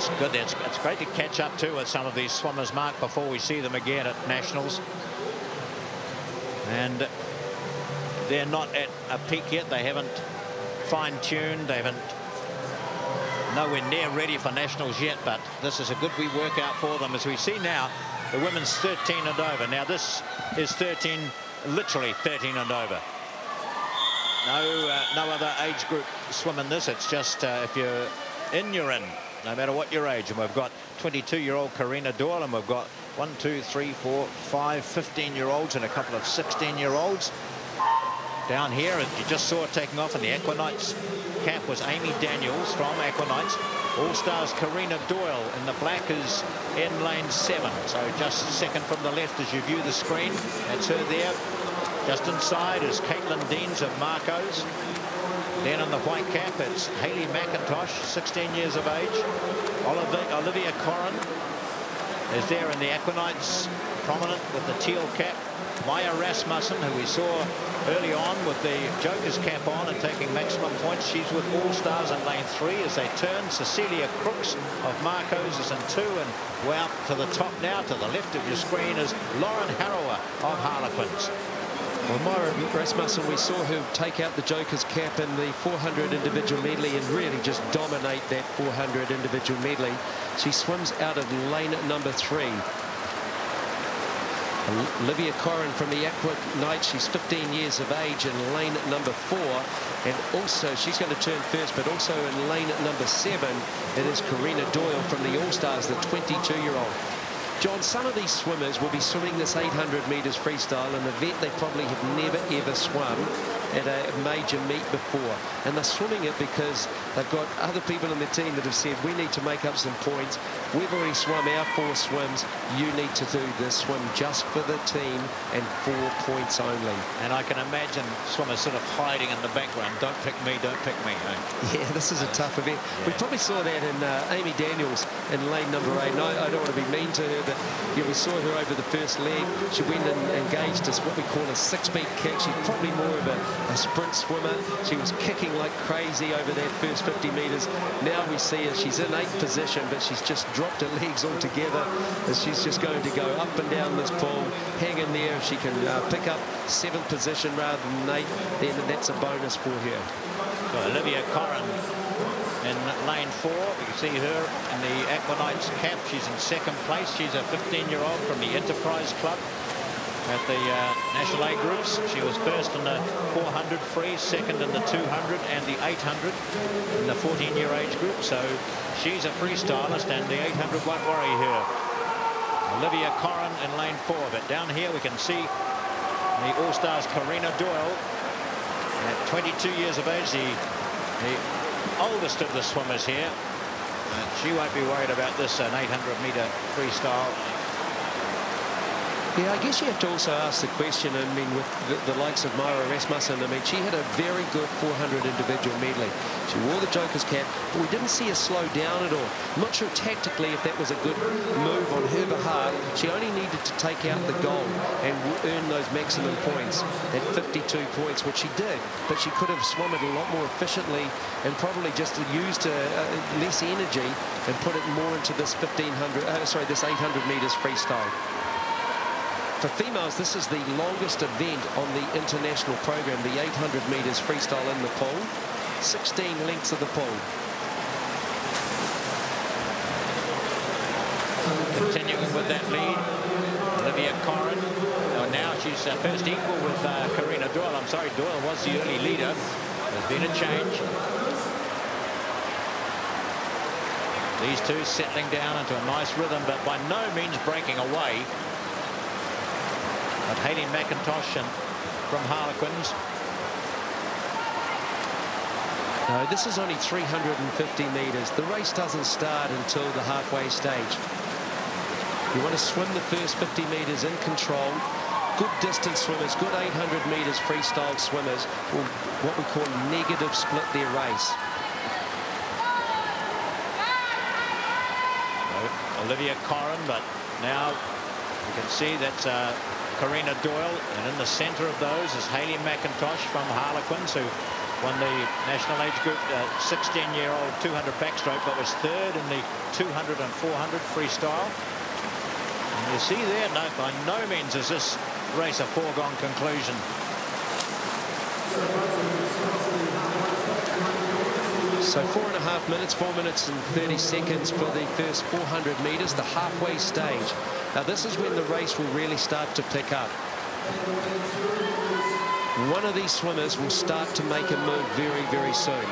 It's good. It's great to catch up too with some of these swimmers, Mark, before we see them again at Nationals. And they're not at a peak yet. They haven't fine-tuned. They haven't nowhere near ready for Nationals yet, but this is a good wee workout for them. As we see now, the women's 13 and over. Now this is 13, literally 13 and over. No other age group swimming this. It's just if you're in, you're in, no matter what your age. And we've got 22-year-old Karina Doyle, and we've got 1, 2, 3, 4, 5 15-year-olds and a couple of 16-year-olds. Down here, you just saw it taking off in the Aquanight's cap was Amy Daniels from Aquanight's. All-Stars Karina Doyle in the black is in lane 7. So just second from the left as you view the screen. That's her there. Just inside is Caitlin Deans of Marco's. Then in the white cap, it's Hayley McIntosh, 16 years of age. Olivia Corrin is there in the Aquanight's, prominent with the teal cap. Maya Rasmussen, who we saw early on with the Joker's cap on and taking maximum points. She's with All-Stars in lane 3 as they turn. Cecilia Crooks of Marco's is in 2, and well, to the top now, to the left of your screen, is Lauren Harrower of Harlequins. Well, Maya Rasmussen, we saw her take out the Joker's cap in the 400 individual medley and really just dominate that 400 individual medley. She swims out of lane number 3. Olivia Corrin from the Aquatic, she's 15 years of age in lane number 4, and also she's going to turn first, but also in lane number 7 it is Karina Doyle from the All-Stars, the 22-year-old. John, some of these swimmers will be swimming this 800 metres freestyle, an event they probably have never ever swum at a major meet before, and they're swimming it because they've got other people in the team that have said, we need to make up some points. We've already swum our 4 swims. You need to do this swim just for the team and 4 points only. And I can imagine swimmers sort of hiding in the background. Don't pick me, don't pick me. Eh? Yeah, this is a tough event. Yeah. We probably saw that in Amy Daniels in lane number 8. And I don't want to be mean to her, but yeah, we saw her over the first leg. She went and engaged as what we call a 6-beat kick. She's probably more of a sprint swimmer. She was kicking like crazy over that first 50 metres. Now we see her, she's in 8th position, but she's just dropped her legs altogether as she's just going to go up and down this pool. Hang in there. If she can pick up 7th position rather than 8, then that's a bonus for her. So Olivia Corrin in lane 4. You can see her in the Aquanight's cap. She's in 2nd place. She's a 15-year-old from the Enterprise Club at the National A groups. She was first in the 400 free, second in the 200 and the 800 in the 14-year age group. So she's a freestylist, and the 800 won't worry her. Olivia Corrin in lane 4. But down here we can see the All-Stars Karina Doyle at 22 years of age, the oldest of the swimmers here. She won't be worried about this, an 800-meter freestyle. Yeah, I guess you have to also ask the question, I mean, with the likes of Maya Rasmussen, I mean, she had a very good 400 individual medley. She wore the Joker's cap, but we didn't see her slow down at all. I'm not sure tactically if that was a good move on her behalf. She only needed to take out the goal and earn those maximum points, at 52 points, which she did, but she could have swum it a lot more efficiently and probably just used less energy and put it more into this this 800 meters freestyle. For females, this is the longest event on the international program, the 800 meters freestyle in the pool. 16 lengths of the pool. Continuing with that lead, Olivia Corrin. Now she's first equal with Karina Doyle. I'm sorry, Doyle was the early leader. There's been a change. These two settling down into a nice rhythm, but by no means breaking away. But Hayley McIntosh from Harlequins. No, this is only 350 metres. The race doesn't start until the halfway stage. You want to swim the first 50 metres in control. Good distance swimmers, good 800 metres freestyle swimmers will what we call negative split their race. Olivia Corrin, but now you can see that's Karina Doyle, and in the centre of those is Hayley McIntosh from Harlequins, who won the national age group 16-year-old 200 backstroke, but was third in the 200 and 400 freestyle. And you see there, no, by no means is this race a foregone conclusion. So 4.5 minutes, 4 minutes and 30 seconds for the first 400 meters, the halfway stage. Now this is when the race will really start to pick up. One of these swimmers will start to make a move very, very soon.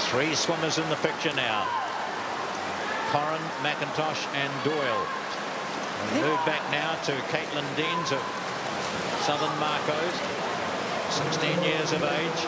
Three swimmers in the picture now. Corrin, McIntosh and Doyle. We move back now to Caitlin Deans of Southern Marcos, 16 years of age.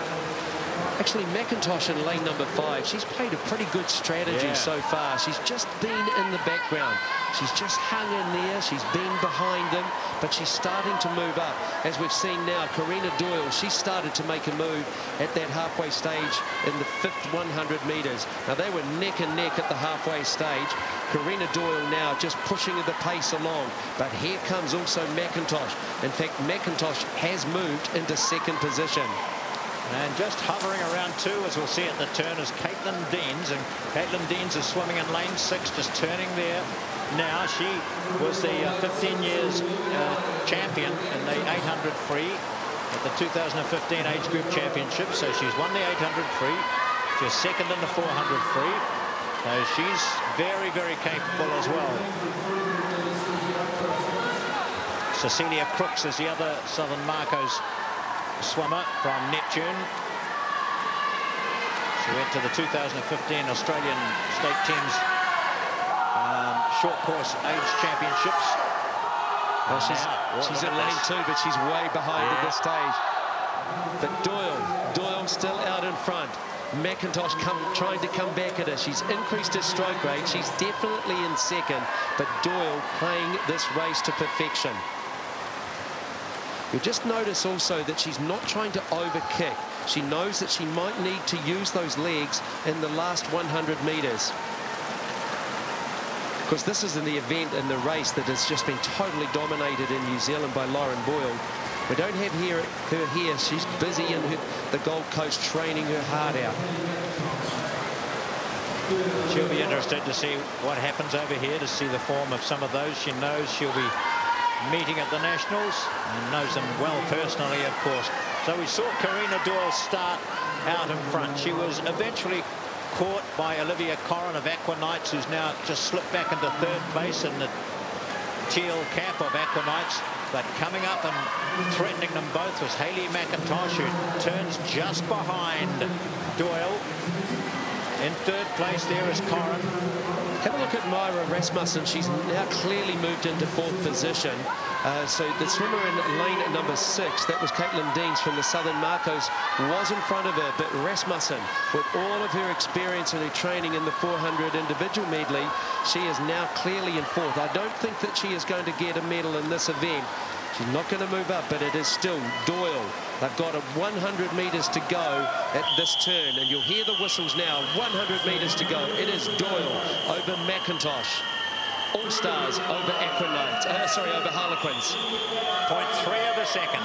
Actually, McIntosh in lane number 5, she's played a pretty good strategy so far. She's just been in the background. She's just hung in there. She's been behind them, but she's starting to move up. As we've seen now, Karina Doyle, she started to make a move at that halfway stage in the 5th 100 meters. Now, they were neck and neck at the halfway stage. Karina Doyle now just pushing the pace along, but here comes also McIntosh. In fact, McIntosh has moved into 2nd position. And just hovering around 2, as we'll see at the turn, is Caitlin Deans. And Caitlin Deans is swimming in lane 6, just turning there now. She was the 15 years champion in the 800 free at the 2015 age group championship. So she's won the 800 free. She's 2nd in the 400 free. So she's very, very capable as well. Cecilia Crooks is the other Southern Marcos swimmer from Neptune. She went to the 2015 Australian State Teams short course age championships. Well, she's in lane 2, but she's way behind at this stage. But Doyle still out in front. McIntosh trying to come back at her. She's increased her stroke rate. She's definitely in 2nd, but Doyle playing this race to perfection. You'll just notice also that she's not trying to overkick. She knows that she might need to use those legs in the last 100 meters. Because this is in the event in the race that has just been totally dominated in New Zealand by Lauren Boyle. We don't have her here. She's busy in the Gold Coast training her heart out. She'll be interested to see what happens over here, to see the form of some of those. She knows she'll be meeting at the Nationals and knows them well personally, of course. So we saw Karina Doyle start out in front. She was eventually caught by Olivia Corrin of Aquanites, who's now just slipped back into 3rd place in the teal cap of Aquanites. But coming up and threatening them both was Hayley McIntosh, who turns just behind Doyle. In 3rd place there is Corrin. Have a look at Myra Rasmussen. She's now clearly moved into 4th position. So the swimmer in lane number 6, that was Caitlin Deans from the Southern Marcos, was in front of her. But Rasmussen, with all of her experience and her training in the 400 individual medley, she is now clearly in 4th. I don't think that she is going to get a medal in this event. She's not going to move up, but it is still Doyle. They've got 100 meters to go at this turn, and you'll hear the whistles now. 100 meters to go. It is Doyle over McIntosh. All-Stars over Aquanites. Over Harlequins. 0.3 of a second.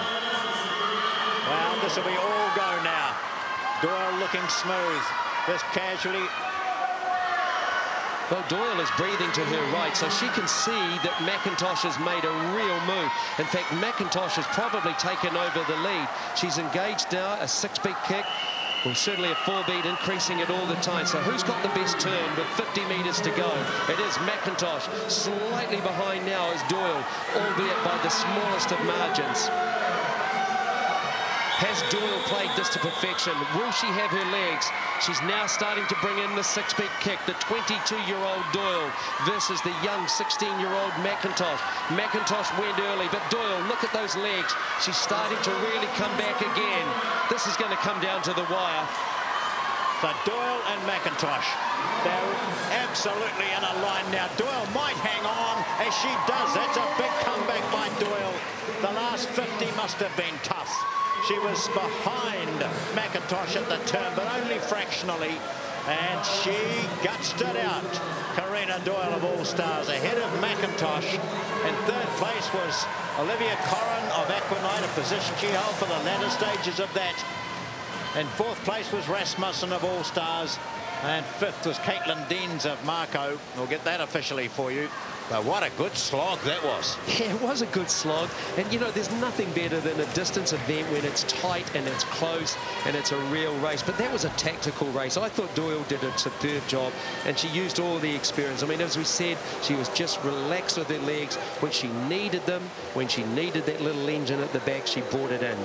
Well, this will be all go now. Doyle looking smooth. Just casually. Well, Doyle is breathing to her right, so she can see that McIntosh has made a real move. In fact, McIntosh has probably taken over the lead. She's engaged now, a 6-beat kick. Well, certainly a 4-beat, increasing it all the time. So who's got the best turn with 50 meters to go? It is McIntosh. Slightly behind now is Doyle, albeit by the smallest of margins. Has Doyle played this to perfection? Will she have her legs? She's now starting to bring in the 6-beat kick. The 22-year-old Doyle versus the young 16-year-old McIntosh. McIntosh went early, but Doyle, look at those legs. She's starting to really come back again. This is going to come down to the wire. So Doyle and McIntosh, they're absolutely in a line now. Doyle might hang on, as she does. That's a big comeback by Doyle. The last 50 must have been tough. She was behind McIntosh at the turn, but only fractionally. and she gutsed it out. Karina Doyle of All Stars ahead of McIntosh. In third place was Olivia Corrin of Aquanite, a position she held for the latter stages of that. In fourth place was Rasmussen of All Stars, and fifth was Caitlin Deans of Marco. We'll get that officially for you. But what a good slog that was. Yeah, it was a good slog. And, you know, there's nothing better than a distance event when it's tight and it's close and it's a real race. But that was a tactical race. I thought Doyle did a superb job, and she used all the experience. I mean, as we said, she was just relaxed with her legs. When she needed them, when she needed that little engine at the back, she brought it in.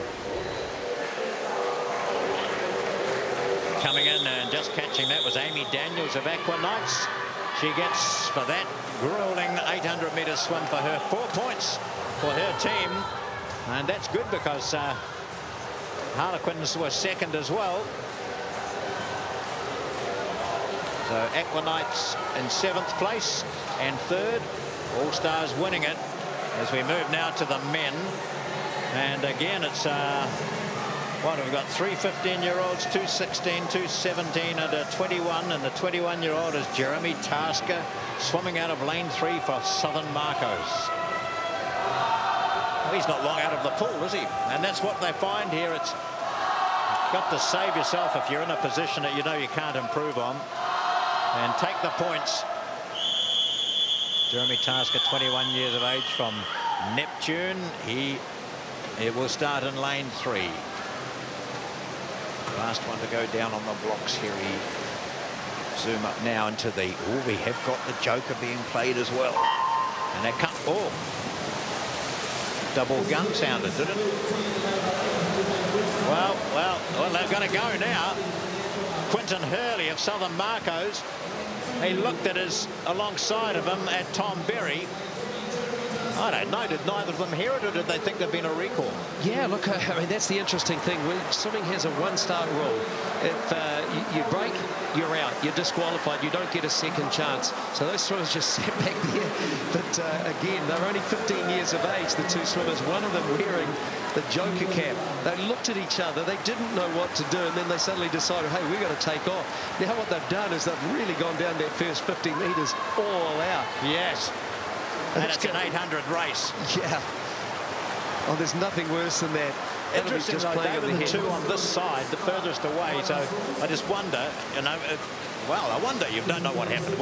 Coming in and just catching that was Amy Daniels of Aquanites. She gets, for that grueling 800-metre swim for her, 4 points for her team. And that's good because Harlequins were second as well. So Aquanites in seventh place and third. All Stars winning it as we move now to the men. And again, it's what have we got? 3 15-year-olds, 2 16, 2 17, and a 21. And the 21-year-old is Jeremy Tasker, swimming out of lane 3 for Southern Marcos. Well, he's not long out of the pool, is he? And that's what they find here. It's got to save yourself if you're in a position that you know you can't improve on, and take the points. Jeremy Tasker, 21 years of age, from Neptune. He will start in lane 3. Last one to go down on the blocks here. We zoom up now into the... Oh, we have got the Joker being played as well. And that cut... Oh! Double gun sounded, did it? Well, they're going to go now. Quinton Hurley of Southern Marcos. He looked at his alongside of him at Tom Berry. I don't know, did neither of them hear it, or did they think there'd been a recall? Yeah, look, I mean, that's the interesting thing. Swimming has a one-start rule. If you break, you're out. You're disqualified. You don't get a second chance. So those swimmers just sat back there. But again, they're only 15 years of age, the two swimmers, one of them wearing the Joker cap. They looked at each other. They didn't know what to do, and then they suddenly decided, hey, we've got to take off. Now what they've done is they've really gone down that first 50 metres all out. Yes. And it's an 800 race. Yeah. Oh, there's nothing worse than that. Interesting, though, David, the two on this side, the furthest away. So I just wonder, you know, well, I wonder, you don't know what happened.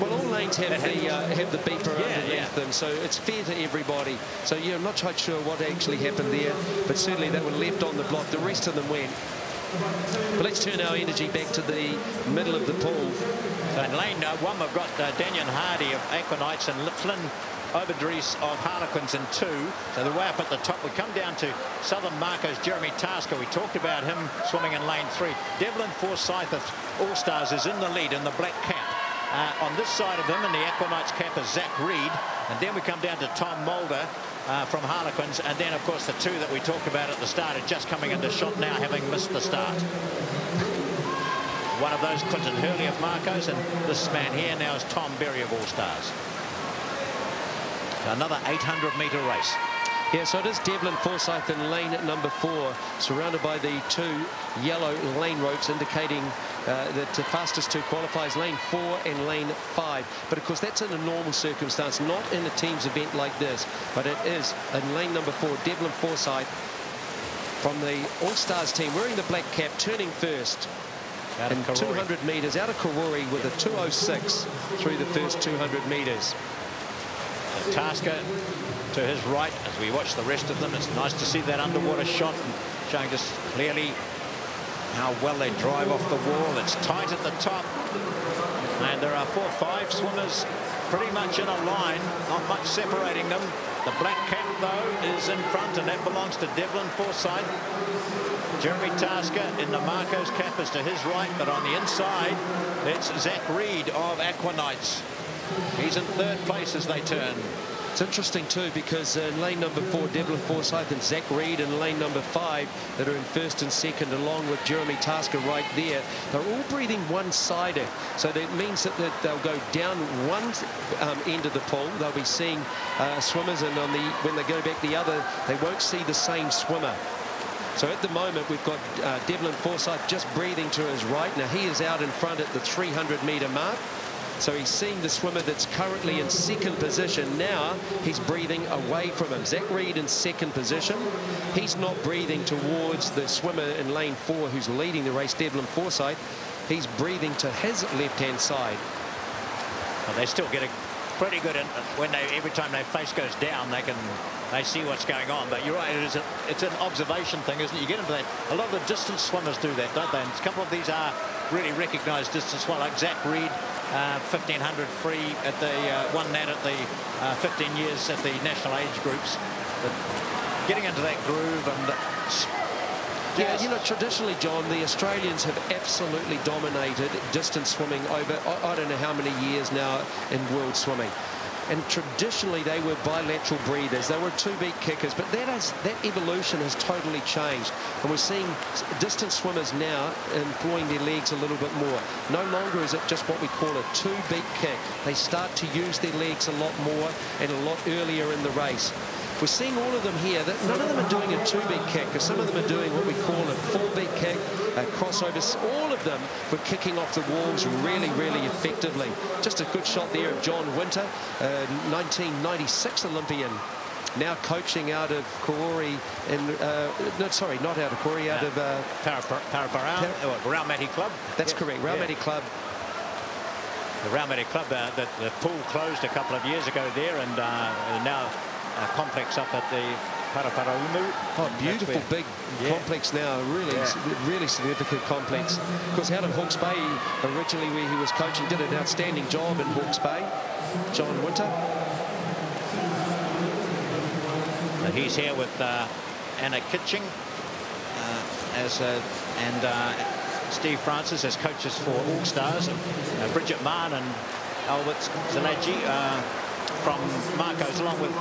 Well, all lanes have the beeper underneath them, so it's fair to everybody. So, yeah, I'm not quite sure what actually happened there, but certainly they were left on the block. The rest of them went. But let's turn our energy back to the middle of the pool. So in lane 1, we've got Daniel Hardy of Aquanites and Flynn Oberdries of Harlequins in 2. So the way up at the top, we come down to Southern Marcos, Jeremy Tasker. We talked about him swimming in lane 3. Devlin Forsyth of All Stars is in the lead in the black cap. On this side of him in the Aquanites cap is Zach Reed. And then we come down to Tom Mulder from Harlequins. And then, of course, the two that we talked about at the start are just coming into shot now, having missed the start. One of those, Quinton Hurley of Marcos, and this man here now is Tom Berry of All Stars. Another 800-metre race. Yeah, so it is Devlin Forsyth in lane number 4, surrounded by the 2 yellow lane ropes, indicating that the fastest 2 qualifies, lane 4 and lane 5. But of course, that's in a normal circumstance, not in a team's event like this. But it is in lane number 4, Devlin Forsyth from the All Stars team, wearing the black cap, turning first. In 200 metres out of Karori with a 2:06 through the first 200 metres. Tasker to his right as we watch the rest of them. It's nice to see that underwater shot, and showing us clearly how well they drive off the wall. It's tight at the top, and there are 4 or 5 swimmers pretty much in a line, not much separating them. The black cap, though, is in front, and that belongs to Devlin Forsyth. Jeremy Tasker in the Marcos cap is to his right, but on the inside, it's Zach Reed of Aquanites. He's in third place as they turn. It's interesting too, because in lane number 4, Devlin Forsyth and Zach Reed in lane number 5 that are in first and second, along with Jeremy Tasker right there. They're all breathing one-sided, so that means that they'll go down one end of the pool. They'll be seeing swimmers, and on when they go back the other, they won't see the same swimmer. So at the moment, we've got Devlin Forsyth just breathing to his right. Now, he is out in front at the 300-metre mark. So he's seeing the swimmer that's currently in second position. Now he's breathing away from him. Zach Reed in second position. He's not breathing towards the swimmer in lane 4 who's leading the race, Devlin Forsyth. He's breathing to his left-hand side. Well, they're still getting pretty good in, when every time their face goes down, they see what's going on. But you're right, it's an observation thing, isn't it? You get into that. A lot of the distance swimmers do that, don't they? And a couple of these are really recognised distance swimmers, like Zach Reed, 1500 free at the won that at the 15 years at the national age groups. But getting into that groove and yeah, you know, traditionally, John, the Australians have absolutely dominated distance swimming over, I don't know how many years now in world swimming. And traditionally, they were bilateral breathers. They were two-beat kickers. But that evolution has totally changed. And we're seeing distance swimmers now employing their legs a little bit more. No longer is it just what we call a two-beat kick. They start to use their legs a lot more and a lot earlier in the race. We're seeing all of them here, that none of them are doing a two-beat kick, because some of them are doing what we call a four-beat kick, crossovers. All of them were kicking off the walls really, really effectively. Just a good shot there of John Winter, 1996 Olympian, now coaching out of Karori, no, sorry, not out of Karori, out of Raumati Club. That's correct, Raumati Club. The Raumati Club, the pool closed a couple of years ago there, and now complex up at the Paraparaumu. Oh, beautiful big complex now, really significant complex. Of course, out of Hawke's Bay, originally where he was coaching, did an outstanding job in Hawke's Bay, John Winter. So he's here with Anna Kitching and Steve Francis as coaches for All Stars, Bridget Mann and Albert Zanaji from Marcos, along with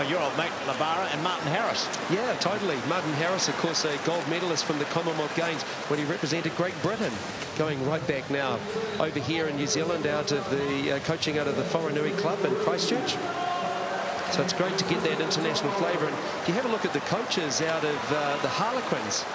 your old mate Labara and Martin Harris. Yeah, totally. Martin Harris, of course, a gold medalist from the Commonwealth Games when he represented Great Britain, going right back now over here in New Zealand, out of the coaching out of the Whanganui Club in Christchurch. So it's great to get that international flavour. And if you have a look at the coaches out of the Harlequins,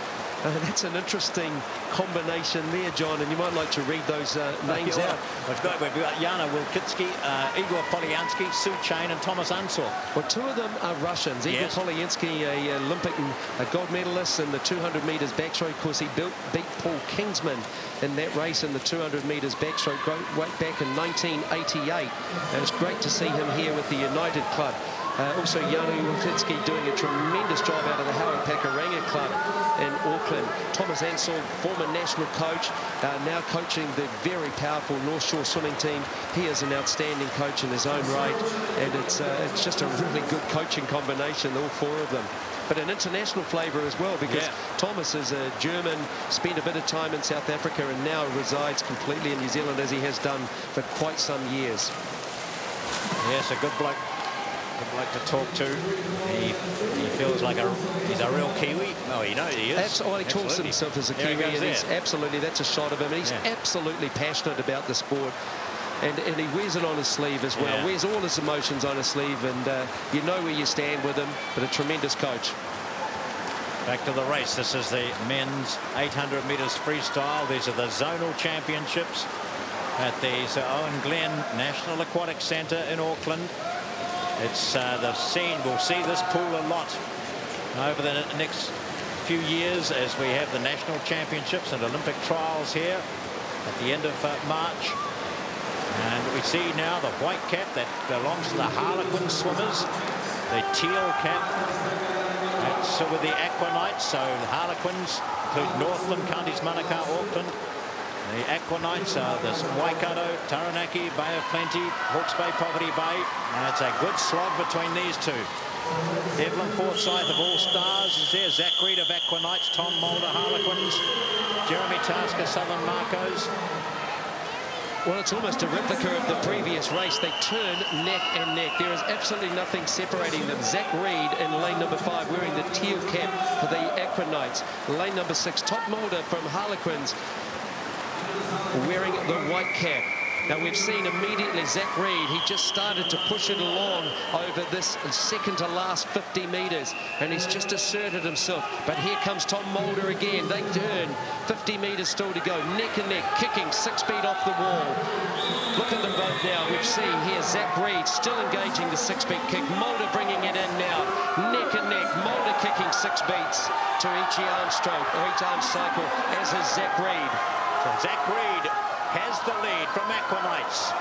that's an interesting combination there, John, and you might like to read those names out. We've got Jana Wilkitsky, Igor Polyansky, Sue Chain and Thomas Ansor. Well, two of them are Russians. Igor Polyansky, a Olympic a gold medalist in the 200 metres backstroke. Of course, he beat Paul Kingsman in that race in the 200 metres backstroke way back in 1988. And it's great to see him here with the United Club. Also, Janu Wilkitsky doing a tremendous job out of the Howard Pakuranga Club in Auckland. Thomas Ansell, former national coach, now coaching the very powerful North Shore swimming team. He is an outstanding coach in his own right, and it's just a really good coaching combination, all four of them. But an international flavour as well, because Thomas is a German, spent a bit of time in South Africa and now resides completely in New Zealand, as he has done for quite some years. Yes, a good bloke. Good bloke to talk to. He feels like he's a real Kiwi. Oh, you know he is. He talks himself as a Kiwi, and he's absolutely, that's a shot of him. And he's absolutely passionate about the sport. And he wears it on his sleeve as well. Wears all his emotions on his sleeve, and you know where you stand with him. But a tremendous coach. Back to the race. This is the men's 800 metres freestyle. These are the zonal championships at the Sir Owen Glenn National Aquatic Centre in Auckland. It's the scene. We'll see this pool a lot over the next few years as we have the national championships and Olympic trials here at the end of March. And we see now the white cap that belongs to the Harlequin swimmers, the teal cap. That's with the Aquanites. So the Harlequins include Northland, Counties Manukau, Auckland. The Aquanites are the Waikato, Taranaki, Bay of Plenty, Hawke's Bay, Poverty Bay. And it's a good slog between these two. Devlin Forsyth of All Stars is there. Zach Reed of Aquanites, Tom Mulder, Harlequins, Jeremy Tasker, Southern Marcos. Well, it's almost a replica of the previous race. They turn neck and neck. There is absolutely nothing separating them. Zach Reed in lane number 5 wearing the teal cap for the Aquanites. Lane number 6, Tom Mulder from Harlequins wearing the white cap. Now, we've seen immediately Zach Reed, he just started to push it along over this second to last 50 metres, and he's just asserted himself. But here comes Tom Mulder again. They turn, 50 metres still to go, neck and neck, kicking 6 feet off the wall. Look at them both now. We've seen here Zach Reed still engaging the 6-beat kick. Mulder bringing it in now, neck and neck. Mulder kicking 6 beats to each arm stroke or each arm cycle, as is Zach Reed. So Zach Reed has the lead from Aquanites.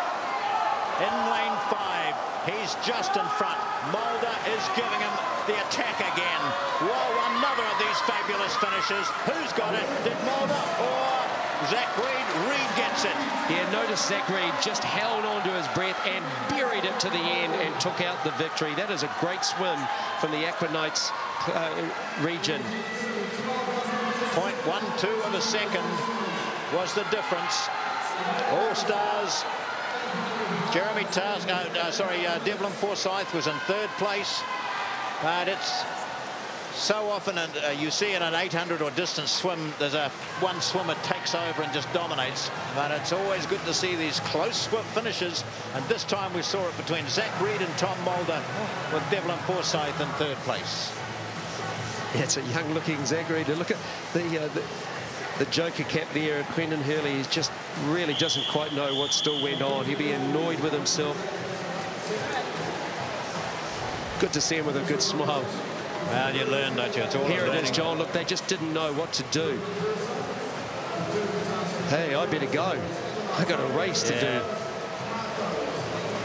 In lane 5, he's just in front. Mulder is giving him the attack again. Whoa, another of these fabulous finishes. Who's got it? Did Mulder or Zach Reed? Reed gets it. Yeah, notice Zach Reed just held on to his breath and buried it to the end and took out the victory. That is a great swim from the Aquanites region. 0.12 of a second was the difference. All Stars, Jeremy Task, Devlin Forsyth was in 3rd place. But it's so often you see in an 800 or distance swim, there's one swimmer takes over and just dominates. But it's always good to see these close finishes. And this time we saw it between Zach Reed and Tom Mulder, with Devlin Forsyth in 3rd place. Yeah, it's a young-looking Zach Reed. Look at the Joker cap there at Quentin Hurley. He just really doesn't quite know what still went on. He'd be annoyed with himself. Good to see him with a good smile. Well, you learn, don't you? It's all here it is, John. Look, they just didn't know what to do. Hey, I better go. I got a race to do.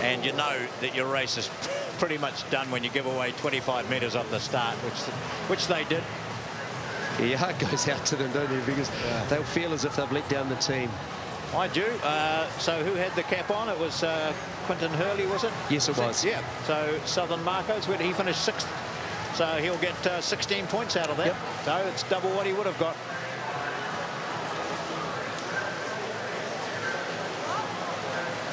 And you know that your race is pretty much done when you give away 25 metres off the start, which they did. Yeah, heart goes out to them, don't they? Because they'll feel as if they've let down the team. I do. So who had the cap on? It was Quentin Hurley, was it? Yes, it was. Yeah. So Southern Marcos, where he finished 6th. So he'll get 16 points out of that. Yep. So it's double what he would have got.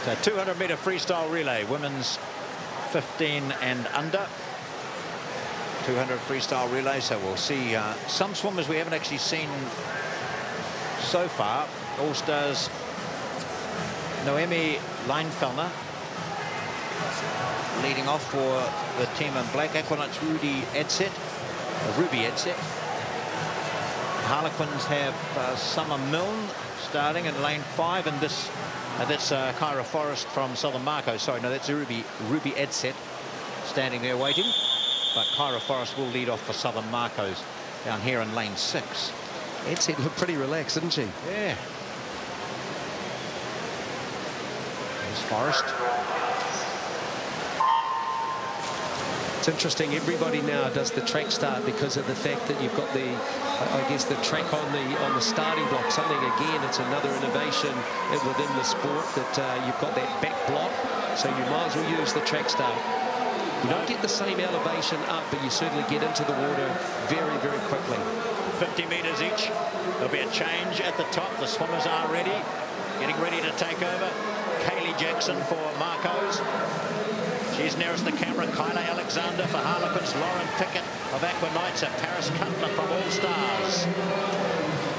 So 200-metre freestyle relay, women's 15 and under. 200 freestyle relay, so we'll see some swimmers we haven't actually seen so far. All Stars, Noemi Leinfelder leading off for the team in black. Aquanauts Ruby Edsett. Harlequins have Summer Milne starting in lane 5, and that's Kyra Forrest from Southern Marcos. Sorry, no, that's Ruby Edsett standing there waiting. But Kyra Forrest will lead off for Southern Marcos down here in lane 6. Edsett looked pretty relaxed, didn't she? Yeah. There's Forrest. It's interesting, everybody now does the track start because of the fact that you've got the, I guess, the track on the starting block. Something, again, it's another innovation within the sport that you've got that back block, so you might as well use the track start. You don't get the same elevation up, but you certainly get into the water very, very quickly. 50 metres each. There'll be a change at the top. The swimmers are ready, getting ready to take over. Kaylee Jackson for Marcos. She's nearest the camera. Kyla Alexander for Harlequins. Lauren Pickett of Aquanites, and Paris Cutler from All Stars.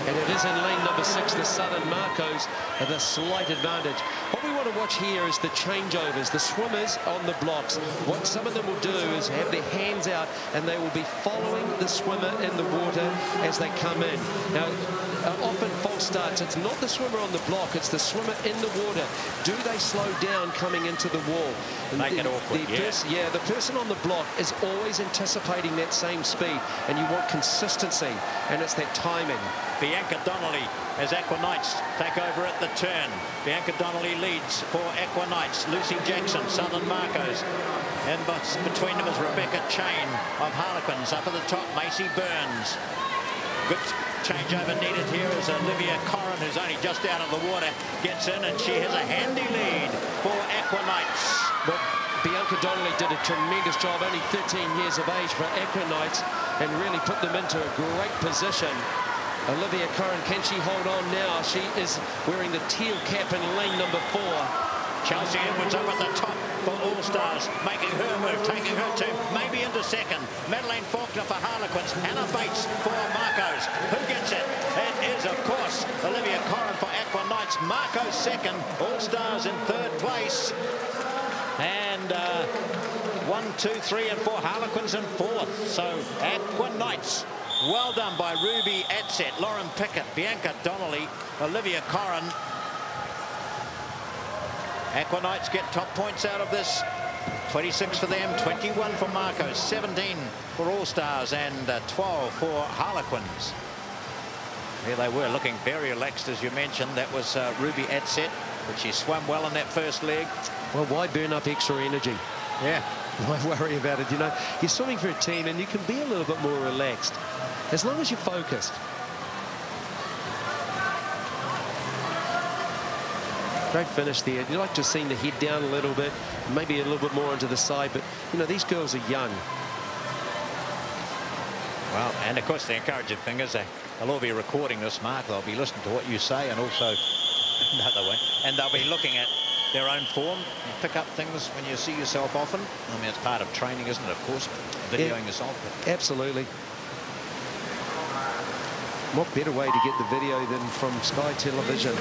And it is in lane number 6, the Southern Marcos, at a slight advantage. What we want to watch here is the changeovers, the swimmers on the blocks. What some of them will do is have their hands out, and they will be following the swimmer in the water as they come in. Now, often false starts, it's not the swimmer on the block, it's the swimmer in the water. Do they slow down coming into the wall? Make it awkward, yeah, the person on the block is always anticipating that same speed, and you want consistency, and it's that timing. Bianca Donnelly as Aquanites take over at the turn. Bianca Donnelly leads for Aquanites. Lucy Jackson, Southern Marcos. And between them is Rebecca Chain of Harlequins. Up at the top, Macy Burns. Good changeover needed here as Olivia Corrin, who's only just out of the water, gets in, and she has a handy lead for Aquanites. But Bianca Donnelly did a tremendous job, only 13 years of age for Aquanites, and really put them into a great position. Olivia Corrin, can she hold on now? She is wearing the teal cap in lane number 4. Chelsea Edwards up at the top for All Stars, making her move, taking her to maybe into second. Madeleine Faulkner for Harlequins. Hannah Bates for Marcos. Who gets it? It is, of course, Olivia Corrin for Aquanites. Aquanites, Marco second, All Stars in third place. And 1, 2, 3 and 4 Harlequins in fourth. So Aquanites, well done by Ruby Adsett, Lauren Pickett, Bianca Donnelly, Olivia Corrin. Aquanites get top points out of this. 26 for them, 21 for Marco, 17 for All Stars, and 12 for Harlequins. Here they were, looking very relaxed, as you mentioned. That was Ruby Adsett, but she swam well in that first leg. Well, why burn up extra energy? Yeah. Why worry about it? You know, you're swimming for a team and you can be a little bit more relaxed as long as you're focused. Great finish there. You like to see the head down a little bit, maybe a little bit more onto the side, but you know, these girls are young. Well, and of course the encouraging thing is they'll all be recording this, Mark. They'll be listening to what you say, and also another way, and they'll be looking at their own form. You pick up things when you see yourself often. I mean, it's part of training, isn't it? Of course, videoing yourself. But absolutely. What better way to get the video than from Sky Television?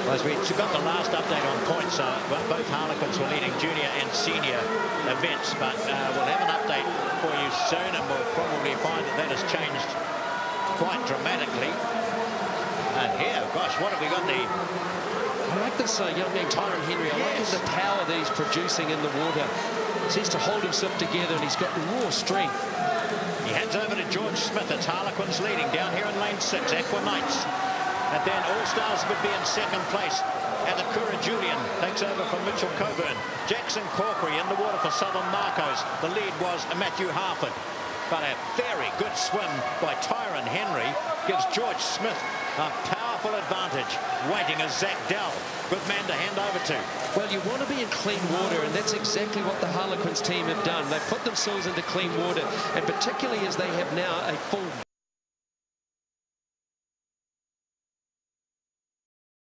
Well, as we got the last update on points, both Harlequins were leading junior and senior events, but we'll have an update for you soon, and we'll probably find that has changed quite dramatically. And here, gosh, what have we got? I like this young man, Tyron Henry. I like the power that he's producing in the water. He seems to hold himself together, and he's got raw strength. He heads over to George Smith. It's Harlequins leading down here in lane 6, Aquanites. And then All Stars would be in second place. Atakura Julian takes over from Mitchell Coburn. Jackson Corkery in the water for Southern Marcos. The lead was Matthew Harford. But a very good swim by Tyron Henry gives George Smith a powerful advantage. Waiting is Zach Dell. Good man to hand over to. Well, you want to be in clean water, and that's exactly what the Harlequins team have done. They've put themselves into clean water, and particularly as they have now a full